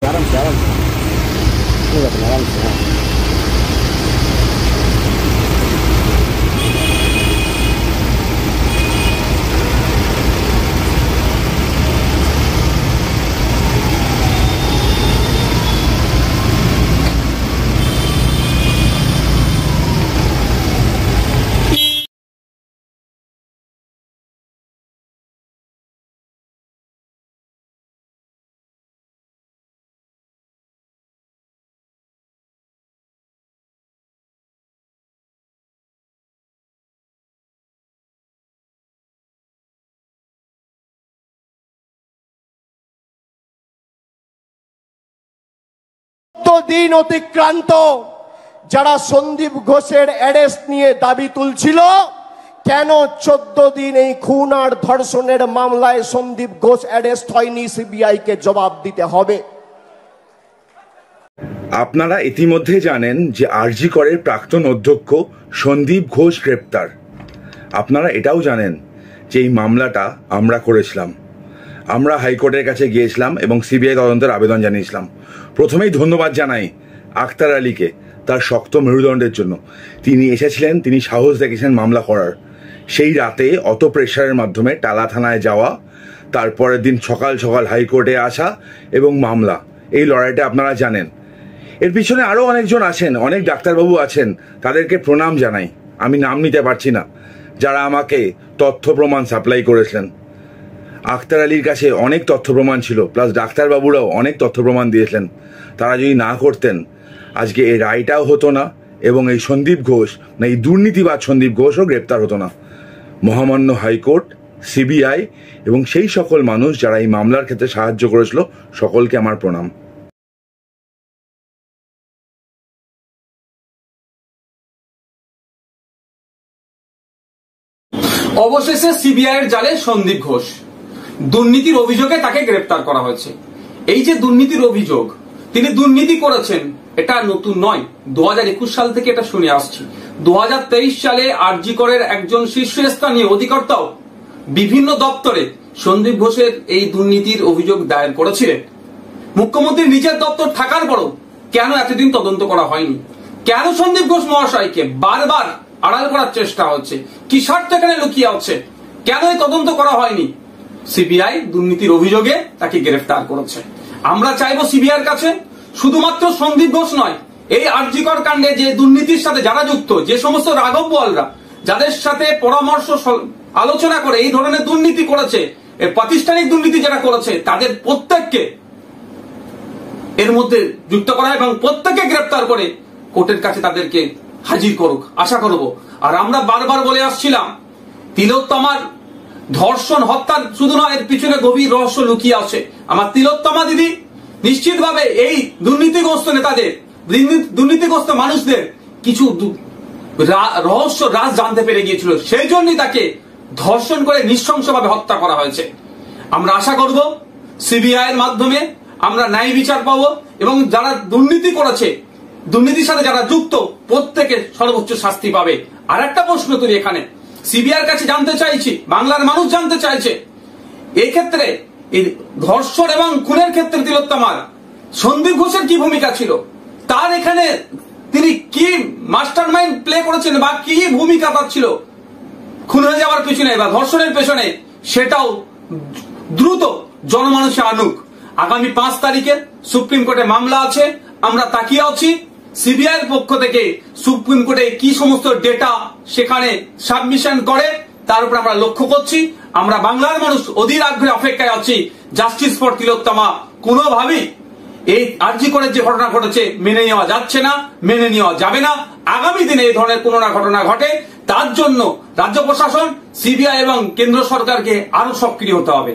आराम से आराम से দিন অতিক্রান্ত যারা সন্দীপ ঘোষের অ্যারেস্ট নিয়ে দাবি তুলছিল, কেন 14 দিন এই খুন আর ধর্ষণের মামলায় সন্দীপ ঘোষ অ্যারেস্ট হয়নি? সিবিআই কে জবাব দিতে হবে। আপনারা ইতিমধ্যে জানেন যে আরজি করের প্রাক্তন অধ্যক্ষ সন্দীপ ঘোষ গ্রেপ্তার। আপনারা এটাও জানেন যে এই মামলাটা আমরা করেছিলাম। আমরা হাইকোর্টের কাছে গিয়েছিলাম এবং সিবিআই তদন্তের আবেদন জানিয়েছিলাম। প্রথমেই ধন্যবাদ জানাই আখতার আলীকে তার শক্ত মেরুদণ্ডের জন্য। তিনি এসেছিলেন, তিনি সাহস দেখিয়েছেন মামলা করার। সেই রাতে অত প্রেশারের মাধ্যমে টালা থানায় যাওয়া, তারপরের দিন সকাল সকাল হাইকোর্টে আসা এবং মামলা, এই লড়াইটা আপনারা জানেন। এর পিছনে আরও অনেকজন আছেন, অনেক ডাক্তারবাবু আছেন, তাদেরকে প্রণাম জানাই। আমি নাম নিতে পারছি না, যারা আমাকে তথ্য প্রমাণ সাপ্লাই করেছিলেন। আখতার আলীর কাছে অনেক তথ্য প্রমাণ ছিল, প্লাস ডাক্তারবাবুরাও অনেক তথ্য প্রমাণ দিয়েছিলেন। তারা যদি না করতেন আজকে এই রায়টাও হতো না এবং এই সন্দীপ ঘোষ, না এই দুর্নীতিবাদ সন্দীপ ঘোষও গ্রেপ্তার হতো না। মহামান্য হাইকোর্ট, সিবিআই এবং সেই সকল মানুষ যারা এই মামলার ক্ষেত্রে সাহায্য করেছিল, সকলকে আমার প্রণাম। অবশেষে সিবিআই এর জালে সন্দীপ ঘোষ, দুর্নীতির অভিযোগে তাকে গ্রেপ্তার করা হয়েছে। এই যে দুর্নীতির অভিযোগ, তিনি দুর্নীতি করেছেন, এটা নতুন নয়। 2021 সাল থেকে এটা শুনে আসছি। 2023 সালে আরজি করের একজন শীর্ষস্থানীয় অধিকর্তাও বিভিন্ন দপ্তরে সন্দীপ ঘোষের এই দুর্নীতির অভিযোগ দায়ের করেছিলেন। মুখ্যমন্ত্রীর নিজের দপ্তর থাকার পরও কেন এতদিন তদন্ত করা হয়নি? কেন সন্দীপ ঘোষ মহাশয়কে বারবার আড়াল করার চেষ্টা হচ্ছে? কি স্বার্থ এখানে লুকিয়ে আছে? কেন এই তদন্ত করা হয়নি? সিবিআই দুর্নীতির অভিযোগে তাকে গ্রেফতার করেছে। আমরা চাইবো সিবিআইয়ের কাছে শুধুমাত্র সন্দীপ ঘোষ নয়, এই আরজিকর কাণ্ডে যে দুর্নীতির সাথে যারা যুক্ত, যে সমস্ত রাঘব বোয়ালরা যাদের সাথে পরামর্শ আলোচনা করে এই ধরনের দুর্নীতি করেছে, এই প্রাতিষ্ঠানিক দুর্নীতি যারা করেছে, তাদের প্রত্যেককে এর মধ্যে যুক্ত করা এবং প্রত্যেককে গ্রেফতার করে কোর্টের কাছে তাদেরকে হাজির করুক, আশা করব। আর আমরা বারবার বলে আসছিলাম, তিলোত্তমার ধর্ষণ হত্যার শুধু নয়, এর পিছনে গভীর রহস্য লুকিয়ে আছে। আমার তিলোত্তমা দিদি নিশ্চিতভাবে এই দুর্নীতিগ্রস্ত নেতাদের, দুর্নীতিগ্রস্ত মানুষদের কিছু রহস্য রাজ জানতে পেরে গিয়েছিল, সেই জন্যই তাকে ধর্ষণ করে নৃশংসভাবে হত্যা করা হয়েছে। আমরা আশা করব সিবিআই এর মাধ্যমে আমরা ন্যায় বিচার পাবো এবং যারা দুর্নীতি করেছে, দুর্নীতির সাথে যারা যুক্ত, প্রত্যেকে সর্বোচ্চ শাস্তি পাবে। আর একটা প্রশ্ন তুলি এখানে, সিবিআই এর কাছে জানতে চাইছি, বাংলার মানুষ জানতে চাইছে, এই ক্ষেত্রে এই ধর্ষণ এবং খুনের ক্ষেত্রে তিলোত্তমার সন্দীপ ঘোষের কি ভূমিকা ছিল? তার এখানে তিনি কি মাস্টার মাইন্ড প্লে করেছেন বা কি ভূমিকা তার ছিল খুন হয়ে যাওয়ার পেছনে বা ধর্ষণের পেছনে? সেটাও দ্রুত জনমানুষে আনুক। আগামী 5 তারিখে সুপ্রিম কোর্টে মামলা আছে, আমরা তাকিয়ে আছি সিবিআই এর পক্ষ থেকে সুপ্রিম কোর্টে কি সমস্ত ডেটা সেখানে সাবমিশন করে, তার উপর আমরা লক্ষ্য করছি। আমরা বাংলার মানুষ অধীর আগ্রহে অপেক্ষায় আছি। জাস্টিস ফর তিলোত্তমা কোনোভাবেই এই আরজি করের যে ঘটনা ঘটেছে মেনে নেওয়া যাচ্ছে না, মেনে নেওয়া যাবে না। আগামী দিনে এই ধরনের কোনো না ঘটনা ঘটে, তার জন্য রাজ্য প্রশাসন, সিবিআই এবং কেন্দ্র সরকারকে আরো সক্রিয় হতে হবে।